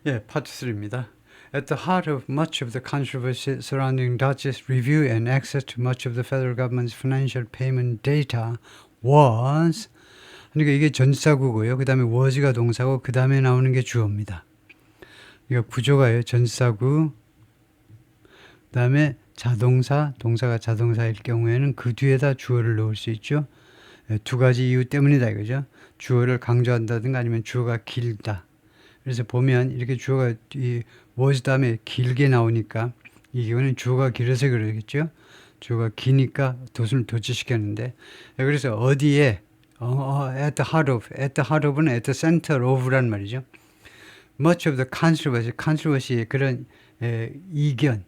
예, 파트 3입니다. At the heart of much of the controversy surrounding Dutch's review and access to much of the federal government's financial payment data was, 그러니까 이게 전치사구고요. 그 다음에 was가 동사고 그 다음에 나오는 게 주어입니다. 이거 구조가요. 전치사구, 그 다음에 자동사, 동사가 자동사일 경우에는 그 뒤에다 주어를 넣을 수 있죠. 두 가지 이유 때문이다 이거죠. 주어를 강조한다든가 아니면 주어가 길다. 그래서 보면 이렇게 주어가 이 was 다음에 길게 나오니까 이 경우는 주어가 길어서 그러겠죠. 주어가 기니까 돛을 도치시켰는데 그래서 어디에 at the heart of는 at the center of란 말이죠. Much of the controversy 그런 이견,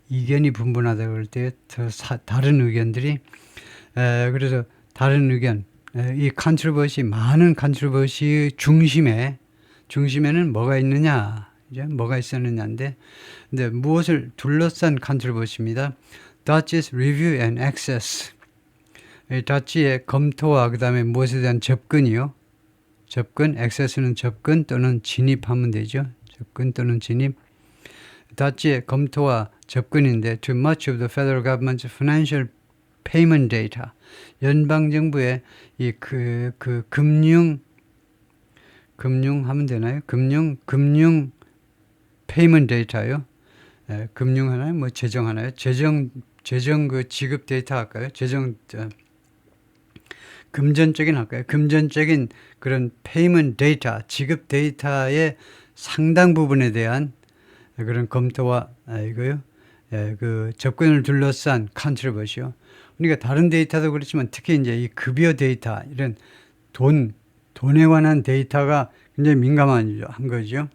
이견이 분분하다 그럴 때 다른 의견들이 그래서 다른 의견, 이 컨트로버시 많은 컨트로버시의 중심에는 뭐가 있느냐, 이제 뭐가 있었느냐인데, 근데 무엇을 둘러싼 컨트로버시입니다. Dutch's review and access. 다치의 검토와 그 다음에 무엇에 대한 접근이요. 접근, access는 접근 또는 진입하면 되죠. 접근 또는 진입. 다치의 검토와 접근인데, to much of the federal government's financial payment data. 연방정부의 이 금융 하면 되나요? 금융 페이먼트 데이터요. 금융 하나요? 뭐 재정 하나요? 재정 그 지급 데이터 할까요? 금전적인 할까요? 금전적인 그런 페이먼트 데이터, 지급 데이터의 상당 부분에 대한 그런 검토와 이거요. 그 접근을 둘러싼 컨트로버시요. 그러니까 다른 데이터도 그렇지만 특히 이제 이 급여 데이터 이런 돈에 관한 데이터가 굉장히 민감한 거죠.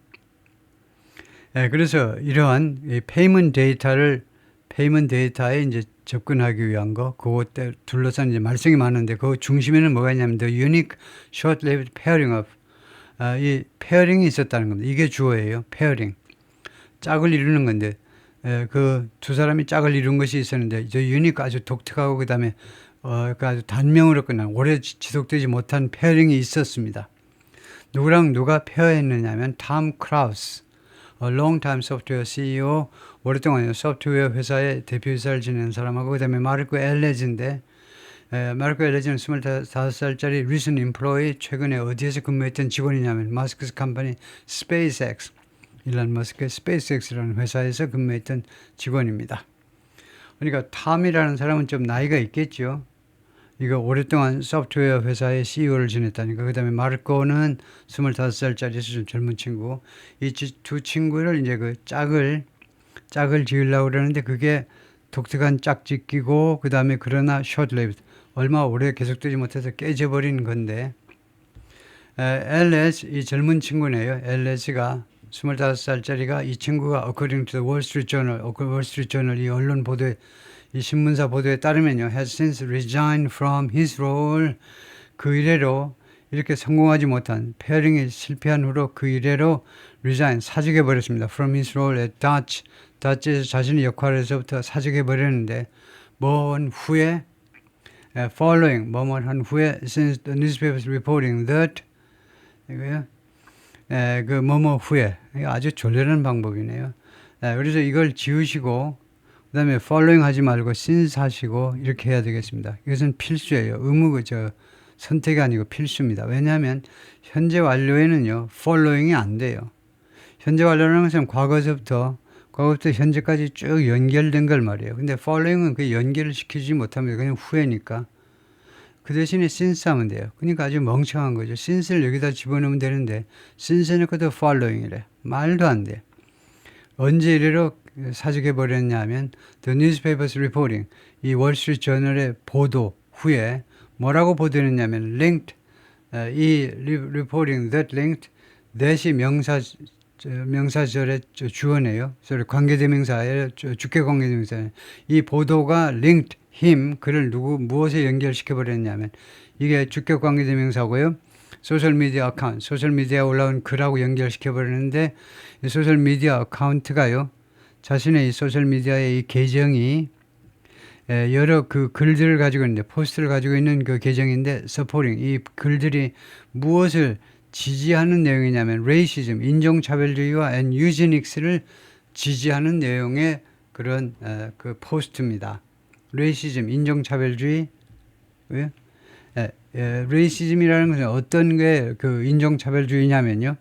그래서 이러한 이 페이먼트 데이터에 이제 접근하기 위한 거, 그것 둘러싼 이제 말썽이 많은데 그 중심에는 뭐가 있냐면 the unique short-lived pairing of 이 페어링이 있었다는 겁니다. 이게 주어예요. 페어링. 짝을 이루는 건데 그 두 사람이 짝을 이룬 것이 있었는데 저 유니크 아주 독특하고 그다음에 그 아주 단명으로 끝난 오래 지속되지 못한 페어링이 있었습니다. 누구랑 누가 페어했느냐면 톰 크라우스, long-time software CEO, 오랫동안 소프트웨어 회사의 대표이사를 지낸 사람하고 그다음에 마르코 엘레즈인데 마르코 엘레즈는 25살짜리 recent employee, 최근에 어디에서 근무했던 직원이냐면 마스크 컴퍼니 스페이스X, 일론 머스크의 스페이스X라는 회사에서 근무했던 직원입니다. 그러니까 탐이라는 사람은 좀 나이가 있겠죠. 이거 오랫동안 소프트웨어 회사의 CEO를 지냈다니까. 그 다음에 마르코는 25살짜리 좀 젊은 친구. 이 두 친구를 이제 그 짝을 지으려고 그러는데 그게 독특한 짝짓기고 그 다음에 그러나 short-lived, 얼마 오래 계속되지 못해서 깨져버린 건데 LS, 이 젊은 친구네요. LS가 25살짜리가 이 친구가 according to the Wall Street Journal 이 언론 보도에 이 신문사 보도에 따르면요, has since resigned from his role. 그 이래로 이렇게 성공하지 못한 페어링에 실패한 후로 그 이래로 resign 사직해 버렸습니다. From his role at Dutch에서 자신의 역할에서부터 사직해 버렸는데 먼 후에 following 뭐한 후에 since the newspapers reporting that 이거요. 그 뭐뭐 후에 아주 졸렬한 방법이네요. 그래서 이걸 지우시고 그 다음에 following 하지 말고 since 하시고 이렇게 해야 되겠습니다. 이것은 필수예요. 선택이 아니고 필수입니다. 왜냐하면 현재 완료에는요 following이 안 돼요. 현재 완료라는 것은 과거부터 현재까지 쭉 연결된 걸 말이에요. 근데 following은 그 연결을 시키지 못합니다. 그냥 후에니까. 그 대신에 since 하면 돼요. 그러니까 아주 멍청한 거죠. since를 여기다 집어넣으면 되는데 since 해놓고도 following이래. 말도 안 돼. 언제 이래로 사직해버렸냐 하면 The newspapers reporting, 이 월스트리트 저널의 보도 후에 뭐라고 보도했냐면 linked, 이 reporting that linked, that이 명사절의 주어네요. 관계대명사예요. 주격 관계대명사예요. 이 보도가 linked him, 그를 무엇에 연결시켜버렸냐면 이게 주격 관계대명사고요. 소셜미디어 어카운트, 소셜미디어에 올라온 글하고 연결시켜버리는데 이 소셜미디어 어카운트가요. 자신의 이 소셜미디어의 이 계정이 여러 그 글들을 가지고 있는데 포스트를 가지고 있는 그 계정인데 supporting, 이 글들이 무엇을 지지하는 내용이냐면 레이시즘, 인종차별주의와 and 유제닉스를 지지하는 내용의 그런 그 포스트입니다. 레이시즘, 인종차별주의, 레이시즘이라는 것은 어떤 게 그 인종차별주의냐면요.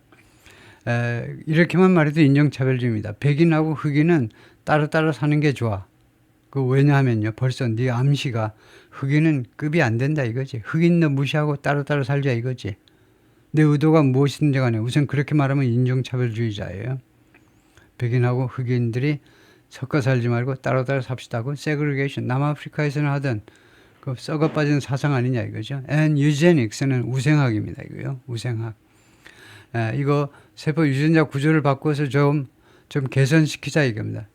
이렇게만 말해도 인종차별주의입니다. 백인하고 흑인은 따로따로 사는 게 좋아. 그 왜냐하면요. 벌써 네 암시가 흑인은 급이 안 된다 이거지. 흑인도 무시하고 따로따로 살자 이거지. 내 의도가 무엇이든지 간에 우선 그렇게 말하면 인종차별주의자예요. 백인하고 흑인들이 섞어 살지 말고 따로따로 삽시다고 세그리게이션 남아프리카에서는 하던 그 썩어 빠진 사상 아니냐 이거죠. and eugenics는 우생학입니다. 이거요. 우생학. 이거 세포 유전자 구조를 바꿔서 좀 개선시키자 이겁니다.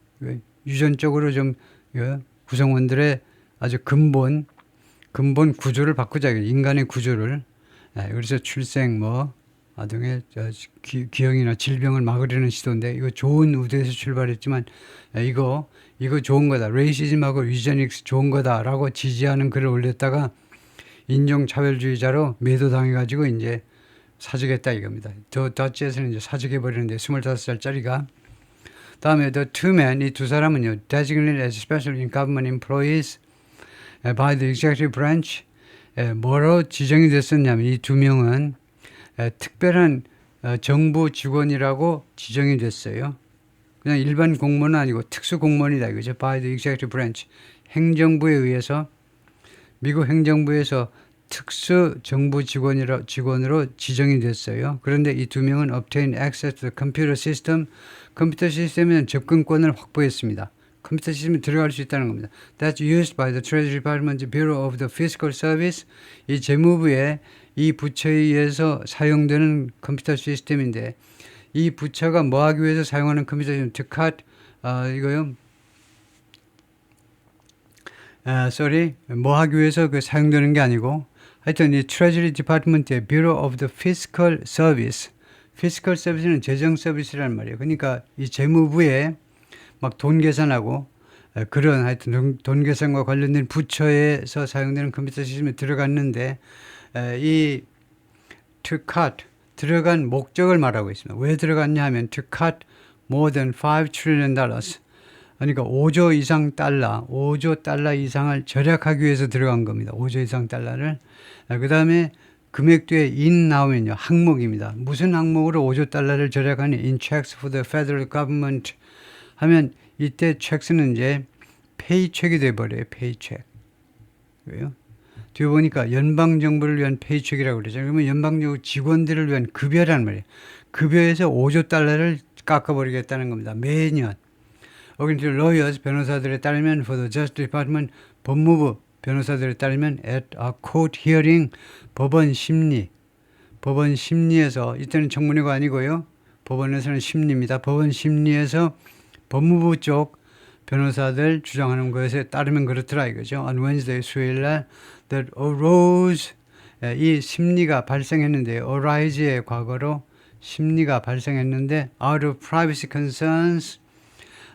유전적으로 좀 구성원들의 아주 근본 구조를 바꾸자. 인간의 구조를. 그래서 출생 아동의 기형이나 질병을 막으려는 시도인데 이거 좋은 의도에서 출발했지만 이거 좋은 거다. 레이시즘하고 유제닉스 좋은 거다라고 지지하는 글을 올렸다가 인종차별주의자로 매도당해가지고 이제 사직했다 이겁니다. 더 더치에서는 이제 사직해버리는데 25살짜리가. 다음에 the two men, 이 두 사람은요, designated as special in government employees by the executive branch. 뭐로 지정이 됐었냐면 이 두 명은 특별한 정부 직원이라고 지정이 됐어요. 그냥 일반 공무원은 아니고 특수 공무원이다 이거죠. by the executive branch. 행정부에 의해서 미국 행정부에서 특수 정부 직원으로 지정이 됐어요. 그런데 이 두 명은 obtain access to the computer system. 컴퓨터 시스템에는 접근권을 확보했습니다. 컴퓨터 시스템에 들어갈 수 있다는 겁니다. That's used by the Treasury Department Bureau of the Fiscal Service. 이 재무부의 이 부처에 의해서 사용되는 컴퓨터 시스템인데 이 부처가 뭐 하기 위해서 사용하는 컴퓨터 시스템 특핫 이거요. 뭐 하기 위해서 그 사용되는 게 아니고 하여튼 이 Treasury Department의 Bureau of the Fiscal Service. Fiscal Service는 재정 서비스라는 말이에요. 그러니까 이 재무부에 막 돈 계산하고 그런 하여튼 돈 계산과 관련된 부처에서 사용되는 컴퓨터 시스템에 들어갔는데 이 to cut 들어간 목적을 말하고 있습니다. 왜 들어갔냐 하면 to cut more than $5 trillion. 그러니까 5조 이상 달러, 5조 달러 이상을 절약하기 위해서 들어간 겁니다. 5조 이상 달러를. 그 다음에 금액 뒤에 in 나오면요. 항목입니다. 무슨 항목으로 5조 달러를 절약하니? In checks for the federal government 하면 이때 checks는 이제 페이첵이 돼버려요. 페이첵. 왜요? 뒤에 보니까 연방정부를 위한 페이첵이라고 그러죠. 그러면 연방정부 직원들을 위한 급여라는 말이에요. 급여에서 5조 달러를 깎아버리겠다는 겁니다. 매년. According to lawyers, 변호사들에 따르면 for the Justice Department, 법무부 변호사들에 따르면 at a court hearing, 법원 심리에서 이때는 청문회가 아니고요. 법원에서는 심리입니다. 법원 심리에서 법무부 쪽 변호사들 주장하는 것에 따르면 그렇더라 이거죠. On Wednesday, 수요일날 that arose, 이 심리가 발생했는데 arise의 과거로 심리가 발생했는데 out of privacy concerns,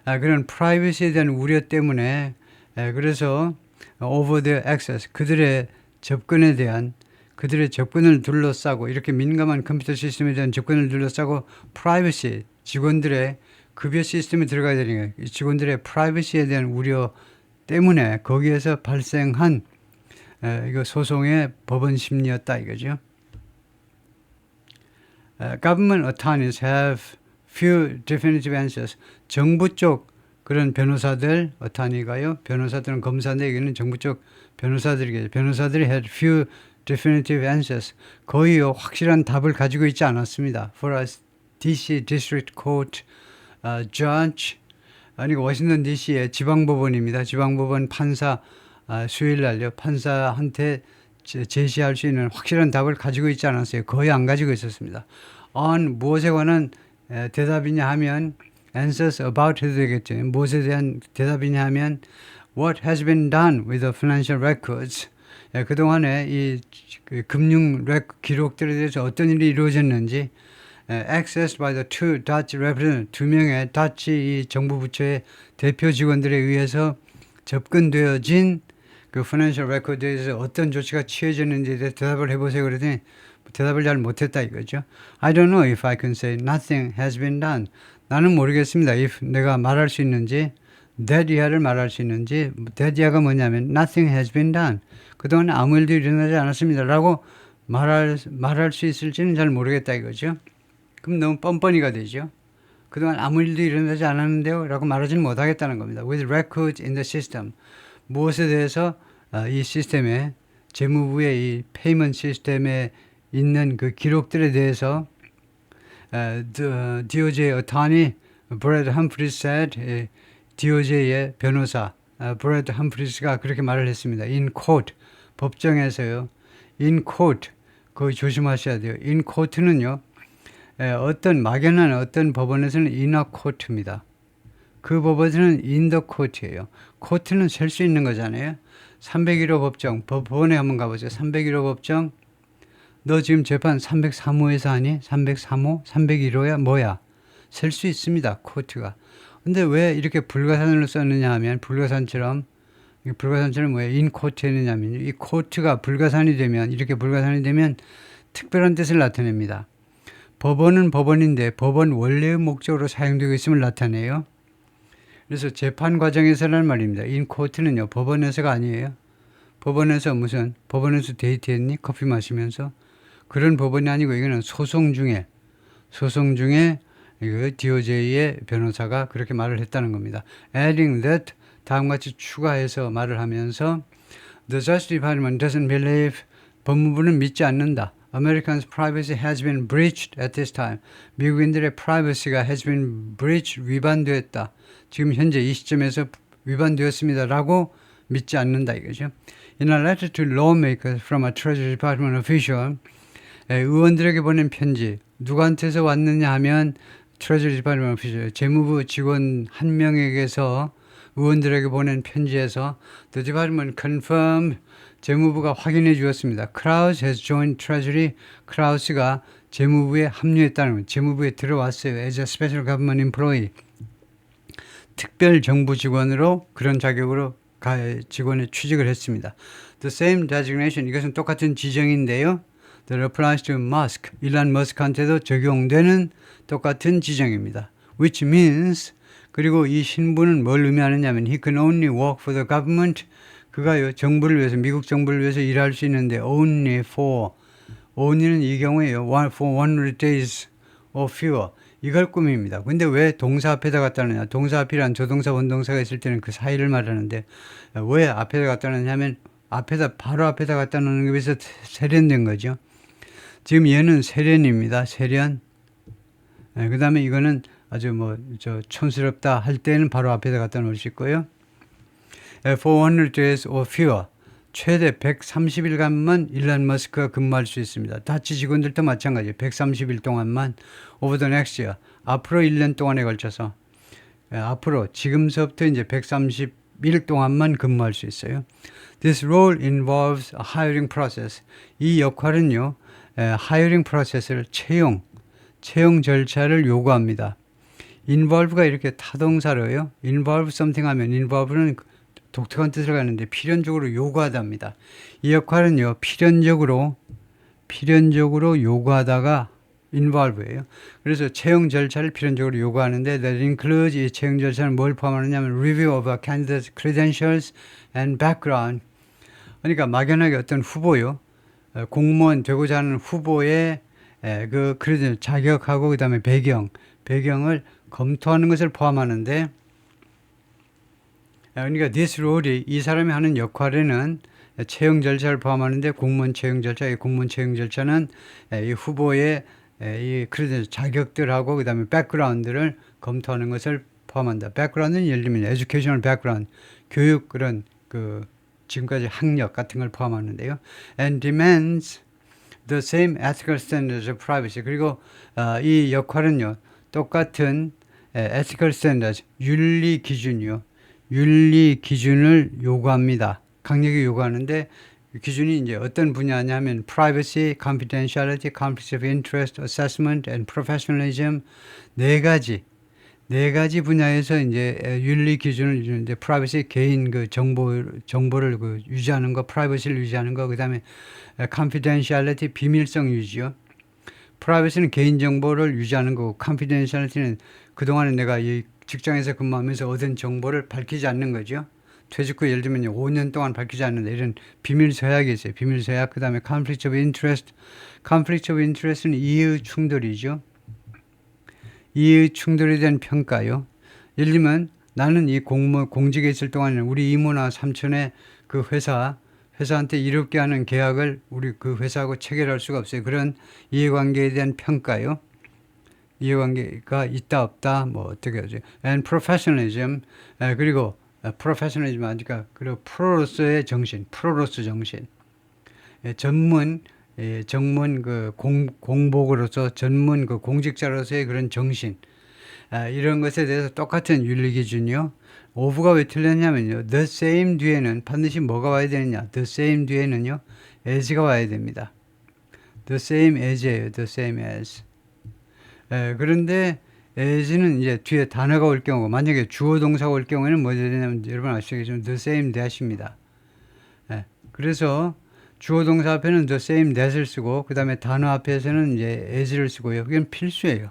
그런 프라이버시에 대한 우려 때문에 그래서 over their access, 그들의 접근에 대한 그들의 접근을 둘러싸고 이렇게 민감한 컴퓨터 시스템에 대한 접근을 둘러싸고 프라이버시, 직원들의 급여 시스템에 들어가야 되는 거예요. 이 직원들의 프라이버시에 대한 우려 때문에 거기에서 발생한 이거 소송의 법원 심리였다 이거죠. Government attorneys have few definitive answers. 정부 쪽 그런 변호사들, attorney가요. 변호사들은 검사인데 여기는 정부 쪽 변호사들이겠죠. 변호사들이 had few definitive answers. 거의 확실한 답을 가지고 있지 않았습니다. For a DC District Court judge, 아니 워싱턴 DC의 지방법원입니다. 지방법원 판사 수요일 날요. 판사한테 제시할 수 있는 확실한 답을 가지고 있지 않았어요. 거의 안 가지고 있었습니다. on 무엇에 관한 대답이냐 하면 answers about 해도 되겠죠. 무엇에 대한 대답이냐 하면 what has been done with the financial records. 그동안에 이 금융 기록들에 대해서 어떤 일이 이루어졌는지 accessed by the two Dutch representatives, 두 명의 다치 이 정부 부처의 대표 직원들에 의해서 접근되어진 그 financial record에 대해서 어떤 조치가 취해졌는지에 대해 대답을 해보세요. 그러더니 대답을 잘 못했다 이거죠. I don't know if I can say nothing has been done. 나는 모르겠습니다. if 내가 말할 수 있는지 that 이하를 말할 수 있는지 that 이하가 뭐냐면 nothing has been done. 그동안 아무 일도 일어나지 않았습니다. 라고 말할 수 있을지는 잘 모르겠다 이거죠. 그럼 너무 뻔뻔히가 되죠. 그동안 아무 일도 일어나지 않았는데요. 라고 말하지는 못하겠다는 겁니다. With records in the system. 무엇에 대해서 이 시스템에 재무부의 이 페이먼트 시스템에 있는 그 기록들에 대해서 DOJ attorney Brad Humphreys said DOJ의 변호사 브래드 험프리스가 그렇게 말을 했습니다. In court 법정에서요. In court 거의 조심하셔야 돼요. In court는요. 어떤 막연한 어떤 법원에서는 in a court입니다. 그 법원에서는 in the court예요. court는 셀 수 있는 거잖아요. 301호 법정 법원에 한번 가보세요. 301호 법정 너 지금 재판 303호에서 하니? 303호? 301호야? 뭐야? 셀 수 있습니다. 코트가. 근데 왜 이렇게 불가산으로 썼느냐 하면 불가산처럼 뭐예요? 인코트 했느냐면 이 코트가 불가산이 되면 이렇게 불가산이 되면 특별한 뜻을 나타냅니다. 법원은 법원인데 법원 원래의 목적으로 사용되고 있음을 나타내요. 그래서 재판 과정에서라는 말입니다. 인코트는요. 법원에서가 아니에요. 법원에서 법원에서 데이트했니? 커피 마시면서 그런 법원이 아니고 이거는 소송 중에 이거 DOJ의 변호사가 그렇게 말을 했다는 겁니다. Adding that 다음같이 추가해서 말을 하면서 The Justice Department doesn't believe 법무부는 믿지 않는다. Americans' privacy has been breached at this time. 미국인들의 privacy가 has been breached 위반되었다. 지금 현재 이 시점에서 위반되었습니다. 라고 믿지 않는다 이거죠. In a letter to lawmakers from a Treasury Department official 의원들에게 보낸 편지 누구한테서 왔느냐 하면 Treasury Department official 재무부 직원 한 명에게서 의원들에게 보낸 편지에서 The Department confirmed 재무부가 확인해 주었습니다. Krause has joined Treasury. 크라우스가 재무부에 합류했다는 것. 재무부에 들어왔어요. As a special government employee. 특별 정부 직원으로 그런 자격으로 직원에 취직을 했습니다. The same designation. 이것은 똑같은 지정인데요. That applies to Musk. 일란 머스크한테도 적용되는 똑같은 지정입니다. Which means 그리고 이 신분은 뭘 의미하느냐면 He can only work for the government. 그가 정부를 위해서 미국 정부를 위해서 일할 수 있는데 only는 이 경우에요. For 100 days or fewer. 이걸 꾸밉니다. 근데 왜 동사 앞에다 갖다 놓냐. 동사 앞이란 조동사 원동사가 있을 때는 그 사이를 말하는데 왜 앞에다 갖다 놓냐면 바로 앞에다 갖다 놓는 것에 비해서 세련된 거죠. 지금 얘는 세련입니다. 세련. 그 다음에 이거는 아주 촌스럽다 할 때는 바로 앞에다 갖다 놓을 수 있고요. For 100 days or fewer. 최대 130일간만 일란 머스크가 근무할 수 있습니다. 다치 직원들도 마찬가지예요. 130일 동안만 over the next year. 앞으로 1년 동안에 걸쳐서 앞으로 지금서부터 이제 130일 동안만 근무할 수 있어요. This role involves a hiring process. 이 역할은요. hiring process를 채용 절차를 요구합니다. involve가 이렇게 타동사로요. involve something 하면 involve는 독특한 뜻을 갖는데 필연적으로 요구하답니다. 이 역할은요. 필연적으로 요구하다가 involve예요. 그래서 채용 절차를 필연적으로 요구하는데 that includes 이 채용 절차는 뭘 포함하느냐면 review of a candidate's credentials and background. 그러니까 막연하게 어떤 후보요. 공무원 되고자 하는 후보의 그 크레딧 자격하고 그다음에 배경을 검토하는 것을 포함하는데 그러니까 this role이 이 사람이 하는 역할에는 채용 절차를 포함하는데 공무원 채용 절차는 이 후보의 이 크레딧 자격들하고 그다음에 백그라운드를 검토하는 것을 포함한다. 백그라운드는 예를 들면 educational background, 교육 그런 그 지금까지 학력 같은 걸 포함하는데요. And demands the same ethical standards of privacy. 그리고 이 역할은요. 똑같은 ethical standards, 윤리 기준을 요구합니다. 강력히 요구하는데 기준이 이제 어떤 분야냐면 privacy, confidentiality, conflicts of interest, assessment and professionalism 네 가지 네 가지 분야에서 이제 윤리 기준을 이제 프라이버시 개인 그 정보를 그 유지하는 거, 프라이버시를 유지하는 거, 그다음에 confidentiality 비밀성 유지요. 프라이버시는 개인 정보를 유지하는 거고, confidentiality는 그동안에 내가 이 직장에서 근무하면서 얻은 정보를 밝히지 않는 거죠. 퇴직 후 예를 들면 5년 동안 밝히지 않는다. 이런 비밀 서약이 있어요. 비밀 서약. 그다음에 conflict of interest. conflict of interest는 이의 충돌이죠. 이의 충돌에 대한 평가요. 예를 들면 나는 이 공직에 있을 동안에는 우리 이모나 삼촌의 그 회사한테 이롭게 하는 계약을 우리 그 회사하고 체결할 수가 없어요. 그런 이해관계에 대한 평가요. 이해관계가 있다 없다 뭐 어떻게 하죠. And professionalism. 그리고 professionalism 하니까 그리고 프로로서의 정신, 프로로서 정신. 전문 그 공복으로서 전문 그 공직자로서의 그런 정신. 이런 것에 대해서 똑같은 윤리 기준이요. of가 왜 틀렸냐면요. the same 뒤에는 반드시 뭐가 와야 되느냐. the same 뒤에는요. as가 와야 됩니다. the same as예요. the same as. 그런데 as는 이제 뒤에 단어가 올 경우, 만약에 주어 동사가 올 경우에는 뭐 되냐면 여러분 아시겠지만 the same that입니다. 그래서 주어 동사 앞에는 the same that을 쓰고 그 다음에 단어 앞에서는 이제 as를 쓰고요. 그게 필수예요.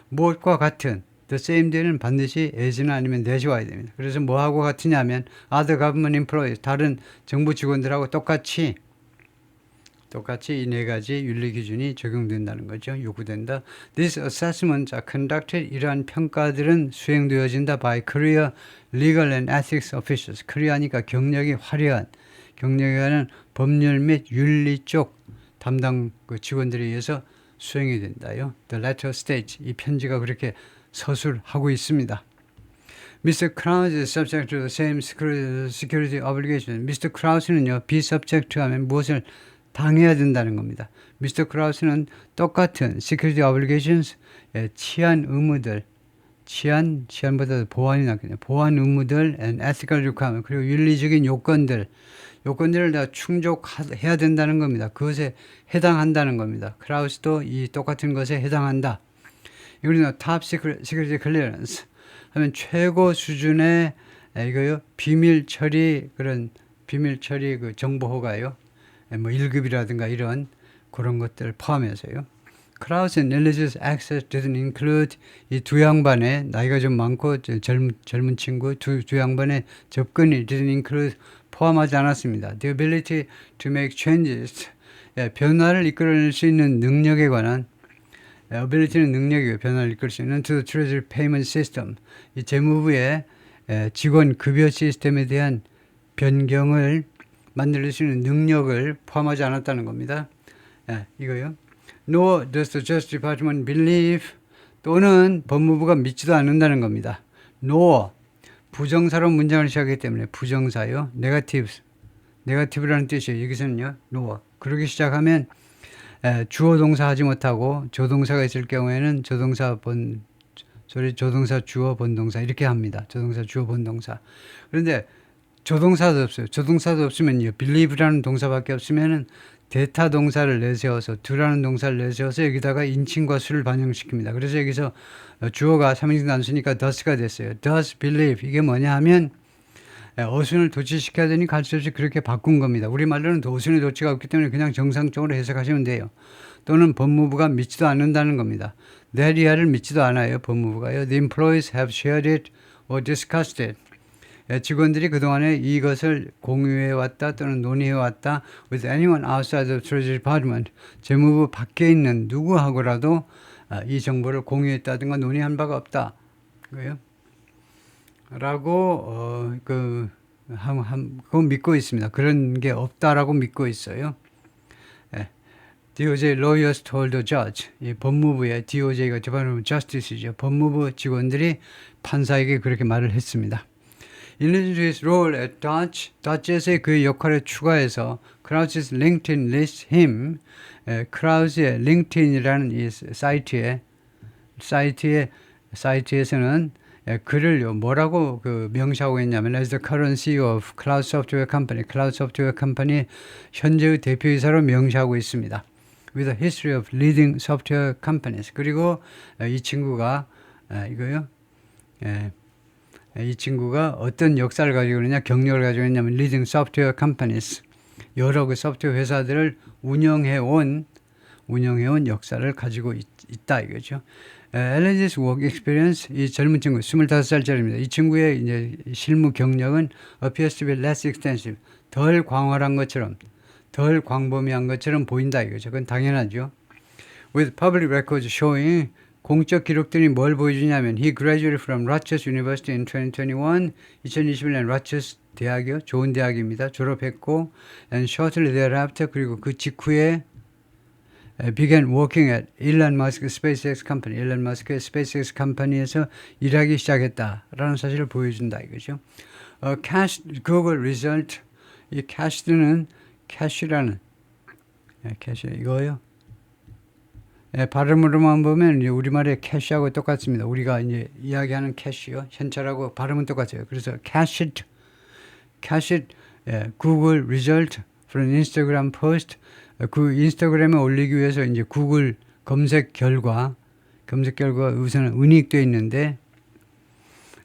무엇과 같은 the same 뒤에는 반드시 as나 아니면 that이 와야 됩니다. 그래서 뭐하고 같으냐면 other government employees, 다른 정부 직원들하고 똑같이 이 네 가지 윤리 기준이 적용된다는 거죠. 요구된다. These assessments are conducted. 이러한 평가들은 수행되어진다 by career, legal and ethics officials. career니까 경력이 화려한, 법률 및 윤리 쪽 담당 그 직원들에 의해서 수행이 된다요. The letter states. 이 편지가 그렇게 서술하고 있습니다. Mr. Krause is subject to the same security obligation. Mr. Krause는요, be subject to 하면 무엇을 당해야 된다는 겁니다. Mr. Krause는 똑같은 security obligations, 치안 의무들, 치안보다 보안이 낫겠네요. 보안 의무들 and ethical requirement, 그리고 윤리적인 요건들을 다 충족해야 된다는 겁니다. 그것에 해당한다는 겁니다. 크라우스도 이 똑같은 것에 해당한다. 이거는 top security clearance 하면 최고 수준의 이거요 비밀 처리 그 정보 허가요. 뭐 1급이라든가 이런 그런 것들을 포함해서요. Krause and religious access didn't include 이 두 양반의 나이가 좀 많고 젊은 친구 두 양반의 접근이 didn't include 포함하지 않았습니다. The ability to make changes, 변화를 이끌어낼 수 있는 능력에 관한 ability는 능력이고 변화를 이끌 수 있는 to the treasury payment system, 이 재무부의 직원 급여 시스템에 대한 변경을 만들 수 있는 능력을 포함하지 않았다는 겁니다. 이거요. Nor does the Justice Department believe, 또는 법무부가 믿지도 않는다는 겁니다. Nor, 부정사로 문장을 시작하기 때문에 부정사요. negative라는 뜻이에요. 여기서는요. nor. 그러기 시작하면 주어 동사 하지 못하고 조동사가 있을 경우에는 조동사 주어 본동사 이렇게 합니다. 조동사 주어 본동사. 그런데 조동사도 없어요. 조동사도 없으면요. believe라는 동사밖에 없으면은 대타 동사를 내세워서 do라는 동사를 내세워서 여기다가 인칭과 수를 반영시킵니다. 그래서 여기서 주어가 3인칭 단수니까 does가 됐어요. does believe. 이게 뭐냐 하면 어순을 도치시켜야 되니 갈 수 없이 그렇게 바꾼 겁니다. 우리말로는 어순의 도치가 없기 때문에 그냥 정상적으로 해석하시면 돼요. 또는 법무부가 믿지도 않는다는 겁니다. 내리아를 믿지도 않아요. 법무부가요. The employees have shared it or discussed it. 직원들이 그동안에 이것을 공유해왔다 또는 논의해왔다 with anyone outside the Treasury Department, 재무부 밖에 있는 누구하고라도 이 정보를 공유했다든가 논의한 바가 없다. 그거요. 라고 그거 믿고 있습니다. 그런 게 없다라고 믿고 있어요. DOJ lawyers told the judge. 이 법무부의 DOJ가 Department of Justice이죠. 법무부 직원들이 판사에게 그렇게 말을 했습니다. In his role at Dodge에서의 그 역할에 추가해서 Krause's LinkedIn lists him, 크라우스의 LinkedIn이라는 이 사이트에서는 그를 뭐라고 그 명시하고 있냐면 as the current CEO of Cloud Software Company, Cloud Software Company 현재의 대표이사로 명시하고 있습니다. With a history of leading software companies. 그리고 이 친구가 이거요. 예, 이 친구가 어떤 역사를 가지고 있느냐, 경력을 가지고 있냐면 leading software companies, 여러 그 소프트웨어 회사들을 운영해온 역사를 가지고 있다 이거죠. 엘렌지스 work experience, 이 젊은 친구 25살짜리입니다. 이 친구의 이제 실무 경력은 appears to be less extensive, 덜 광활한 것처럼, 덜 광범위한 것처럼 보인다 이거죠. 그건 당연하죠. With public records showing, 공적 기록들이 뭘 보여주냐면 he graduated from Rutgers University in 2021, 2021년 라처스 대학이요. 좋은 대학입니다. 졸업했고 and shortly thereafter, 그리고 그 직후에 began working at 일론 머스크 SpaceX 컴퍼니, 일론 머스크의 SpaceX 컴퍼니에서 일하기 시작했다라는 사실을 보여준다 이거죠. Cached Google result, 이 cached는 cache라는 cache 이거요. 발음으로만 보면 이제 우리말의 캐시하고 똑같습니다. 우리가 이제 이야기하는 캐시요, 현찰하고 발음은 똑같아요. 그래서 cached, Google result from Instagram post, 그 인스타그램에 올리기 위해서 이제 구글 검색 결과 우선은 은닉되어 있는데,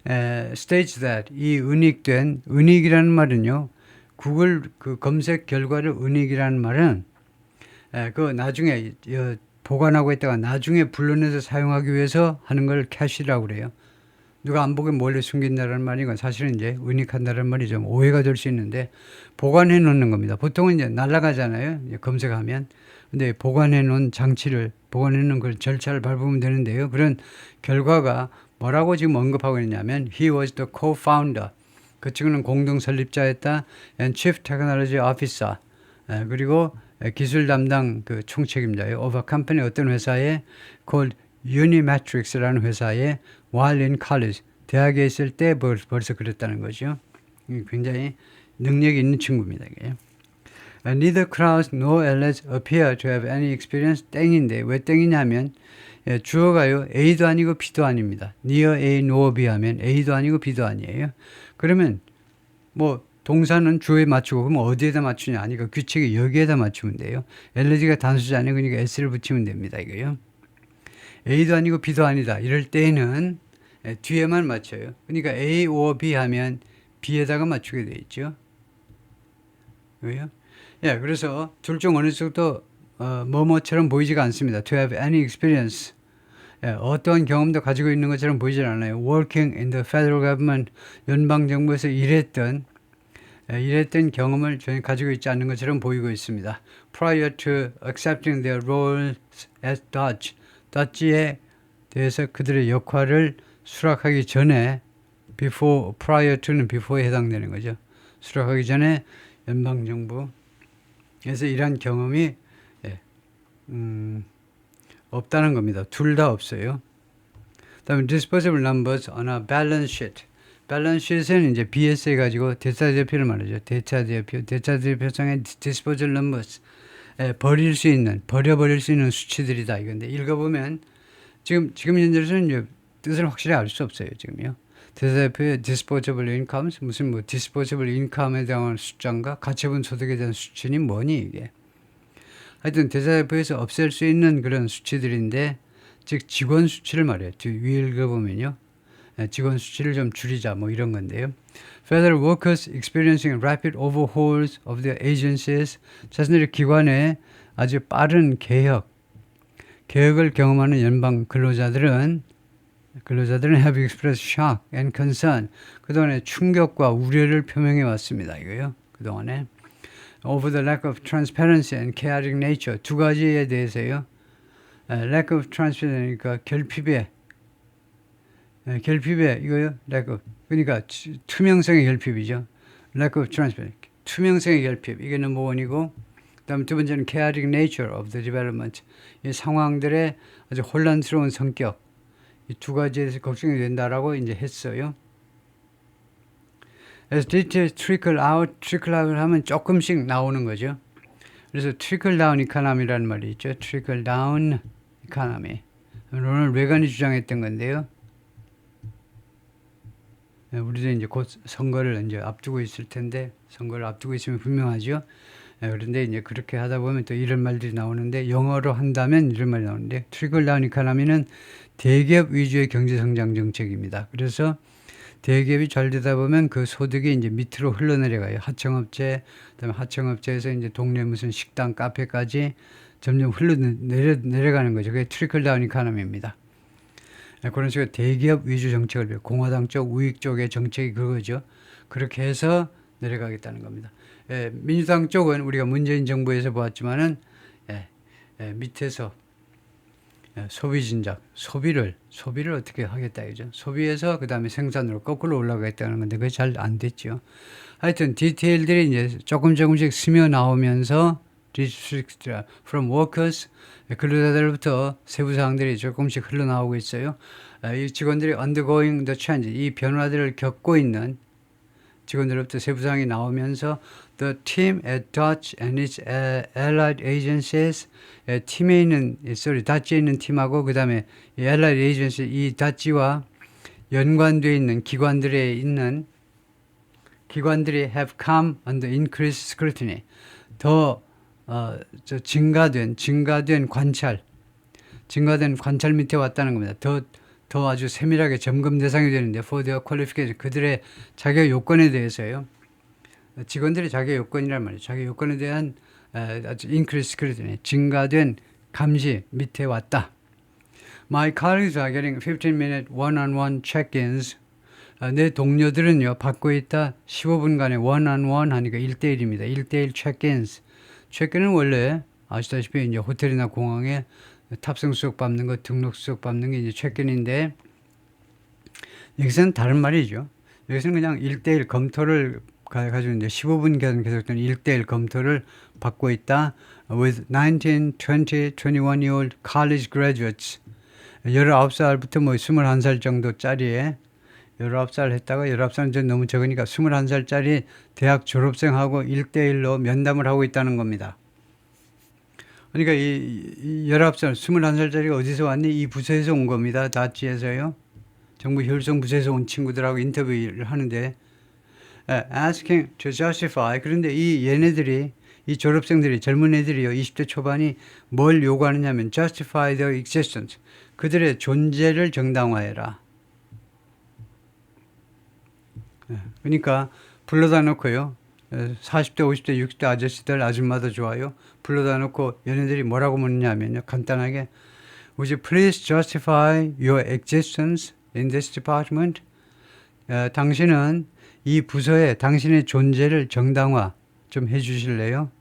states that, 이 은닉이라는 말은요, 구글 그 검색 결과를 은닉이라는 말은 그 나중에 보관하고 있다가 나중에 불러내서 사용하기 위해서 하는 걸 캐시라고 그래요. 누가 안 보게 몰래 숨긴다는 말이건 사실은 이제 은닉한다는 말이 좀 오해가 될 수 있는데, 보관해 놓는 겁니다. 보통은 이제 날아가잖아요. 이제 검색하면. 근데 보관해 놓은 보관해 놓은 그 절차를 밟으면 되는데요. 그런 결과가 뭐라고 지금 언급하고 있냐면 he was the co-founder. 그 친구는 공동 설립자였다. and chief technology officer. 그리고 기술 담당 그 총책임자예요. of a company, 어떤 회사에 called Unimatrix라는 회사에 while in college, 대학에 있을 때 벌써 그랬다는 거죠. 굉장히 능력이 있는 친구입니다. 이게. Neither Krauss nor Ellis appear to have any experience. 땡인데 왜 땡이냐면 주어가요 A도 아니고 B도 아닙니다. near A, nor B 하면 A도 아니고 B도 아니에요. 그러면 뭐 동사는 주어에 맞추고 그럼 어디에다 맞추냐? 아니 그 규칙이 여기에다 맞추면 돼요. 엘리지가 단수잖아요. 그러니까 S를 붙이면 됩니다. 이거요. A도 아니고 B도 아니다. 이럴 때는 뒤에만 맞춰요. 그러니까 A or B 하면 B에다가 맞추게 돼 있죠. 왜요? 예, 그래서 둘 중 어느 쪽도 뭐뭐처럼 보이지가 않습니다. To have any experience. 어떠한 경험도 가지고 있는 것처럼 보이질 않아요. Working in the federal government, 연방 정부에서 일했던 경험을 전혀 가지고 있지 않는 것처럼 보이고 있습니다. Prior to accepting their roles as Dutch에 대해서 그들의 역할을 수락하기 전에, prior to는 before에 해당되는 거죠. 수락하기 전에 연방정부에서 일한 경험이 없다는 겁니다. 둘 다 없어요. 다음에 disposable numbers on a balance sheet. 밸런스 시트는 이제 BS에 가지고 대차대표를 말하죠. 대차대표상의 disposable numbers, 버려버릴 수 있는 수치들이다 이건데, 읽어보면 지금 현재로서는 이제 뜻을 확실히 알 수 없어요. 지금요. 대차대표의 disposable incomes, 무슨 뭐 disposable income에 대한 숫자인가, 가처분 소득에 대한 수치니 뭐니 이게. 하여튼 대차대표에서 없앨 수 있는 그런 수치들인데, 즉 직원 수치를 말해요. 위에 읽어보면요. 직원 수치를 좀 줄이자 뭐 이런 건데요. Federal workers experiencing rapid overhauls of their agencies. 자신들의 기관에 아주 빠른 개혁을 경험하는 연방 근로자들은 have expressed shock and concern. 그동안에 충격과 우려를 표명해 왔습니다. 이거요. 그동안에 over the lack of transparency and chaotic nature. 두 가지에 대해서요. lack of transparency, 그러니까 결핍에 이거요. lack of, 그러니까 투명성의 결핍이죠. lack of transparency, 투명성의 결핍. 이게 넘버 원이고, 그다음 두 번째는 chaotic nature of the development. 이 상황들의 아주 혼란스러운 성격. 이 두 가지에 대해서 걱정이 된다라고 이제 했어요. As details trickle out 하면 조금씩 나오는 거죠. 그래서 trickle down economy라는 말이 있죠. trickle down economy. 오늘 레간이 주장했던 건데요. 우리도 이제 곧 선거를 이제 앞두고 있을 텐데, 선거를 앞두고 있으면 분명하죠. 그런데 이제 그렇게 하다 보면 또 이런 말들이 나오는데, 영어로 한다면 이런 말이 나오는데, 트리클 다운 이코노미는 대기업 위주의 경제 성장 정책입니다. 그래서 대기업이 잘 되다 보면 그 소득이 이제 밑으로 흘러내려가요. 하청업체, 그다음에 하청업체에서 이제 동네 무슨 식당, 카페까지 점점 내려가는 거죠. 그게 트리클 다운 이코노미입니다. 그런 식으로 대기업 위주 정책을 위해 공화당 쪽, 우익 쪽의 정책이 그거죠. 그렇게 해서 내려가겠다는 겁니다. 민주당 쪽은 우리가 문재인 정부에서 보았지만은 밑에서 소비 진작, 소비를 어떻게 하겠다 이죠. 소비에서 그 다음에 생산으로 거꾸로 올라가겠다는 건데 그게 잘 안 됐죠. 하여튼 디테일들이 이제 조금씩 스며 나오면서 district from workers, 근로자들부터 세부 사항들이 조금씩 흘러나오고 있어요. 이 직원들이 undergoing the change, 이 변화들을 겪고 있는 직원들로부터 세부 사항이 나오면서 the team at Dutch and its allied agencies, 팀에 있는 다치에 있는 팀하고 그 다음에 allied agency, 이 다치와 연관되어 있는 기관들이 have come under increased scrutiny, 더 증가된 관찰 밑에 왔다는 겁니다. 더 아주 세밀하게 점검 대상이 되는데 for their qualification, 그들의 자격 요건에 대해서요. 직원들의 자격 요건이란 말이에요. 자격 요건에 대한 아주 increased scrutiny, 증가된 감시 밑에 왔다. My colleagues are getting 15-minute one-on-one check-ins. 내 동료들은요 받고 있다 15분간의 one-on-one 하니까 1대1입니다. 1대1 check-ins. 체크는 원래 아시다시피 이제 호텔이나 공항에 탑승 수속 밟는 거, 등록 수속 밟는 게 이제 체크인인데, 여기서는 다른 말이죠. 여기서는 그냥 1대1 검토를 가지고 이제 15분간 계속되는 1대1 검토를 받고 있다. with 19, 20, 21-year-old college graduates. 19살부터 뭐 21살 정도짜리에 19살 했다가 19살은 좀 너무 적으니까 21살짜리 대학 졸업생하고 1대1로 면담을 하고 있다는 겁니다. 그러니까 이 19살, 21살짜리가 어디서 왔니? 이 부서에서 온 겁니다. 다치에서요. 정부 혈성 부서에서 온 친구들하고 인터뷰를 하는데 asking to justify, 그런데 이 졸업생들이, 젊은 애들이요, 20대 초반이 뭘 요구하느냐면 justify their existence, 그들의 존재를 정당화해라. 그러니까 불러다 놓고요, 40대, 50대, 60대 아저씨들, 아줌마도 좋아요. 불러다 놓고 얘네들이 뭐라고 묻냐면요, 간단하게 Would you please justify your existence in this department? 당신은 이 부서에 당신의 존재를 정당화 좀 해주실래요?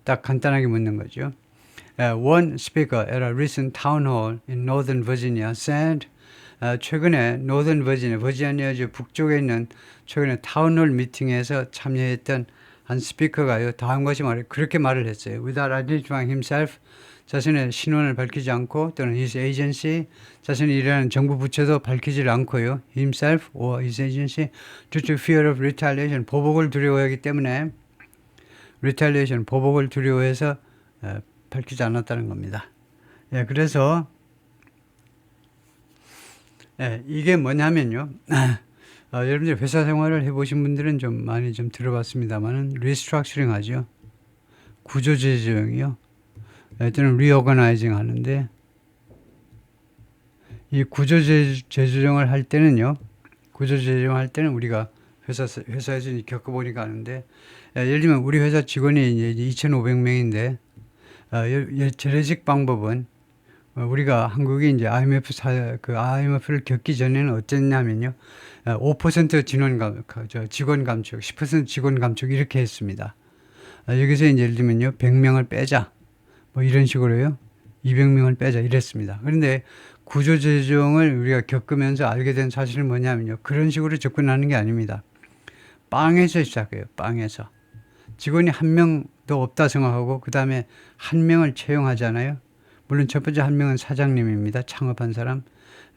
딱 간단하게 묻는 거죠. One speaker at a recent town hall in Northern Virginia said, 최근에 Northern Virginia, 버지니아주 북쪽에 있는 최근에 타운홀 미팅에서 참여했던 한 스피커가요, 다음과 같이 그렇게 말을 했어요. Without identifying himself, 자신의 신원을 밝히지 않고, 또는 his agency, 자신이 일하는 정부 부처도 밝히지 않고요, himself or his agency, due to fear of retaliation, 보복을 두려워하기 때문에 retaliation, 보복을 두려워해서 밝히지 않았다는 겁니다. 그래서 이게 뭐냐면요, 여러분들 회사 생활을 해보신 분들은 좀 많이 좀 들어봤습니다만은 리스트럭처링 하죠. 구조 재조정이요. 또는 리오거나이징 하는데, 이 구조 재조정을 할 때는요, 우리가 회사에서 겪어보니까 아는데, 예를 들면 우리 회사 직원이 이제 2,500명인데, 재래식 방법은 우리가 한국이 이제 IMF를 겪기 전에는 어땠냐면요, 5% 직원 감축, 10% 직원 감축 이렇게 했습니다. 여기서 이제 예를 들면요, 100명을 빼자, 뭐 이런 식으로요, 200명을 빼자 이랬습니다. 그런데 구조조정을 우리가 겪으면서 알게 된 사실은 뭐냐면요, 그런 식으로 접근하는 게 아닙니다. 빵에서 시작해요. 빵에서 직원이 한 명도 없다 생각하고 그 다음에 한 명을 채용하잖아요. 물론 첫 번째 한 명은 사장님입니다. 창업한 사람.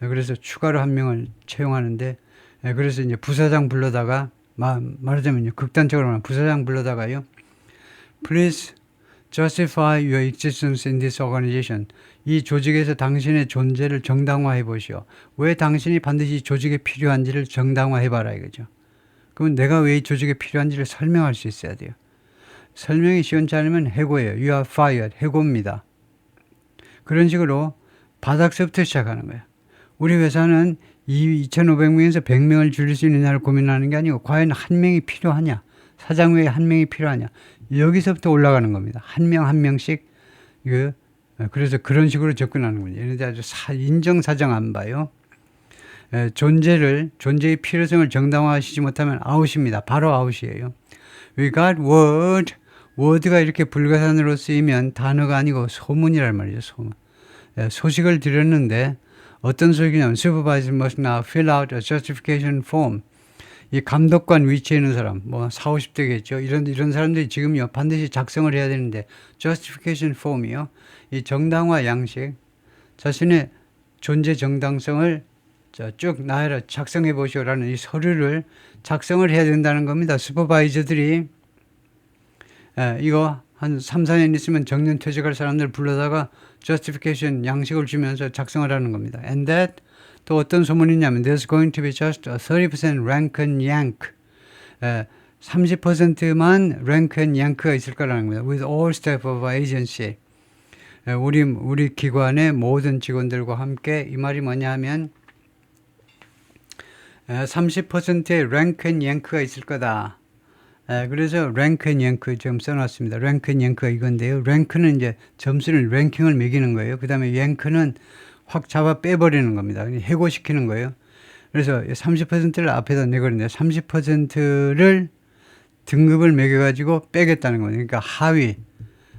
그래서 추가로 한 명을 채용하는데, 그래서 이제 부사장 불러다가, 말하자면요, 극단적으로 말하면 부사장 불러다가요, Please justify your existence in this organization. 이 조직에서 당신의 존재를 정당화해 보시오. 왜 당신이 반드시 조직에 필요한지를 정당화해 봐라 이거죠. 그러면 내가 왜 이 조직에 필요한지를 설명할 수 있어야 돼요. 설명이 시원치 않으면 해고예요. You are fired. 해고입니다. 그런 식으로 바닥서부터 시작하는 거예요. 우리 회사는 2,500명에서 100명을 줄일 수 있느냐를 고민하는 게 아니고 과연 한 명이 필요하냐. 사장 외에 한 명이 필요하냐. 여기서부터 올라가는 겁니다. 한 명 한 명씩. 그래서 그런 식으로 접근하는 거예요. 얘네들 아주 인정사정 안 봐요. 존재의 필요성을 정당화하시지 못하면 아웃입니다. 바로 아웃이에요. We got word. word가 이렇게 불가산으로 쓰이면 단어가 아니고 소문이란 말이죠. 소문. 소식을 드렸는데 어떤 소식이냐면 Supervisor must now fill out a justification form. 이 감독관 위치에 있는 사람, 뭐 40, 50대겠죠. 이런 사람들이 지금요 반드시 작성을 해야 되는데 justification form이요. 이 정당화 양식, 자신의 존재 정당성을 쭉 나열해 작성해 보시오라는 이 서류를 작성을 해야 된다는 겁니다. 슈퍼바이저들이 이거 한 3, 4년 있으면 정년 퇴직할 사람들 불러다가 justification 양식을 주면서 작성을 하는 겁니다. And that 또 어떤 소문이 있냐면 there's going to be just a 30% rank and yank. 30%만 rank and yank가 있을 거라는 겁니다. With all staff of our agency. 우리 기관의 모든 직원들과 함께 이 말이 뭐냐 하면 30%의 rank and yank가 있을 거다. 그래서 rank and yank 좀 써놨습니다. rank and yank가 이건데요. rank는 이제 점수를 랭킹을 매기는 거예요. 그 다음에 yank는 확 잡아 빼버리는 겁니다. 해고시키는 거예요. 그래서 30%를 앞에다 내거든요. 30%를 등급을 매겨가지고 빼겠다는 거예요. 그러니까 하위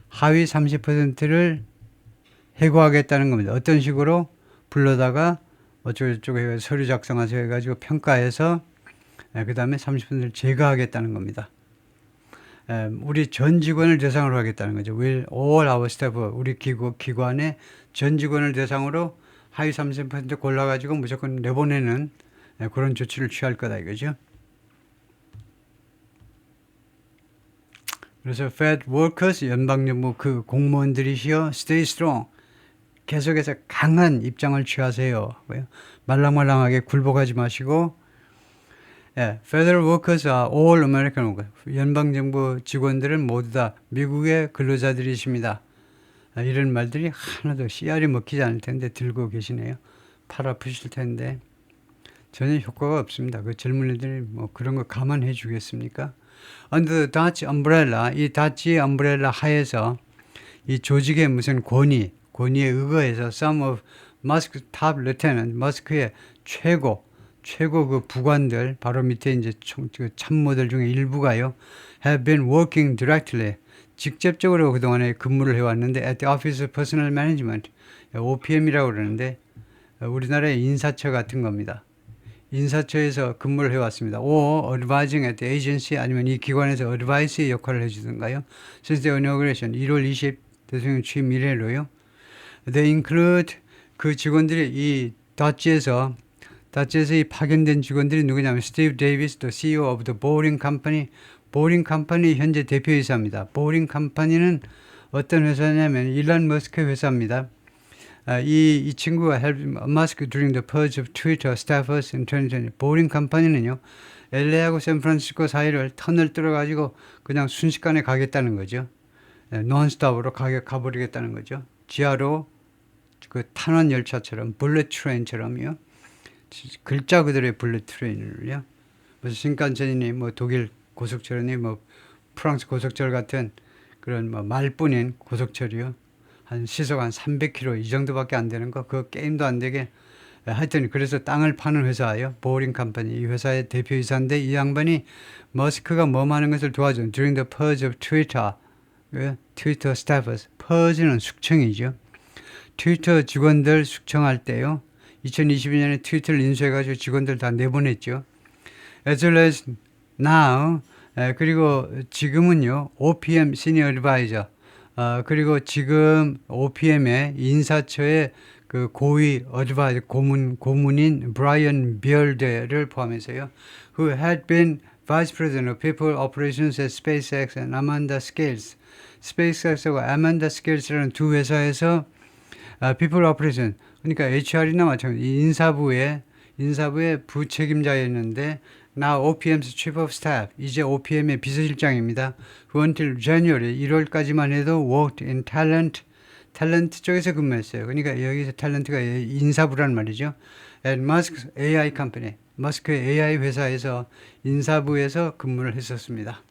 30%를 해고하겠다는 겁니다. 어떤 식으로 불러다가 어쩌고저쩌고 해가지고 서류 작성하세요 해가지고 평가해서 그 다음에 30%를 제거하겠다는 겁니다. 우리 전 직원을 대상으로 하겠다는 거죠. Will all our staff, 우리 기관의 전 직원을 대상으로 하위 30% 골라가지고 무조건 내보내는 그런 조치를 취할 거다 이거죠. 그래서 Fed workers, 연방정부 그 공무원들이시여 stay strong. 계속해서 강한 입장을 취하세요. 말랑말랑하게 굴복하지 마시고 Federal workers are all American workers. 연방정부 직원들은 모두 다 미국의 근로자들이십니다. 이런 말들이 하나도 씨알이 먹히지 않을 텐데 들고 계시네요. 팔 아프실 텐데 전혀 효과가 없습니다. 그 젊은이들이 뭐 그런 거 감안해 주겠습니까? Under the Dutch umbrella, 이 다치 umbrella 하에서 이 조직의 무슨 권위에 의거해서 some of Musk's top lieutenant, 머스크의 최고 그 부관들 바로 밑에 이제 참모들 중에 일부가요 have been working directly 직접적으로 그동안에 근무를 해왔는데 at the Office of Personnel Management OPM이라고 그러는데 우리나라의 인사처 같은 겁니다. 인사처에서 근무를 해왔습니다. or advising at the agency 아니면 이 기관에서 advice의 역할을 해주던가요. Since the inauguration 1월 20 대통령 취임 이래로요. They include 그 직원들이 이 다치에서 이 파견된 직원들이 누구냐면 스티브 데이비스, the CEO of the Boring Company. 보링 컴퍼니 현재 대표이사입니다. 보링 컴퍼니는 어떤 회사냐면 일론 머스크 회사입니다. 이 친구가 helped Musk during the purge of Twitter staffers in 2020. 보링 컴퍼니는요. LA하고 샌프란시스코 사이를 터널 뚫어가지고 그냥 순식간에 가겠다는 거죠. 논스톱으로 가버리겠다는 거죠. 지하로 그 탄원 열차처럼 블렛 트레인처럼요. 글자 그대로의 블렛 트레인을요. 무슨 신칸센이니 뭐 독일 고속철이니 뭐 프랑스 고속철 같은 그런 뭐 말뿐인 고속철이요. 한 시속 한 300km 이 정도밖에 안 되는 거. 그 게임도 안 되게. 하여튼 그래서 땅을 파는 회사예요. 보링 컴퍼니. 이 회사의 대표이사인데 이 양반이 머스크가 뭐하는 것을 도와준 during the purge of Twitter. 트위터 staffers. purge는 숙청이죠. 트위터 직원들 숙청할 때요. 2022년에 트위터를 인수해가지고 직원들 다 내보냈죠. As well as now, 그리고 지금은요, OPM Senior Advisor, 그리고 지금 OPM의 인사처의 그 고위 어드바이저 고문인 브라이언 비얼드를 포함해서요, who had been Vice President of People Operations at SpaceX and Amanda Scales. SpaceX하고 Amanda Scales라는 두 회사에서 People Operation, 그러니까 HR이나 마찬가지 인사부의 부책임자였는데 Now OPM's Chief of Staff, 이제 OPM의 비서실장입니다. Who until January, 1월까지만 해도 worked in 탤런트 쪽에서 근무했어요. 그러니까 여기서 탤런트가 인사부란 말이죠. At Musk's AI company, 머스크의 AI 회사에서 인사부에서 근무를 했었습니다.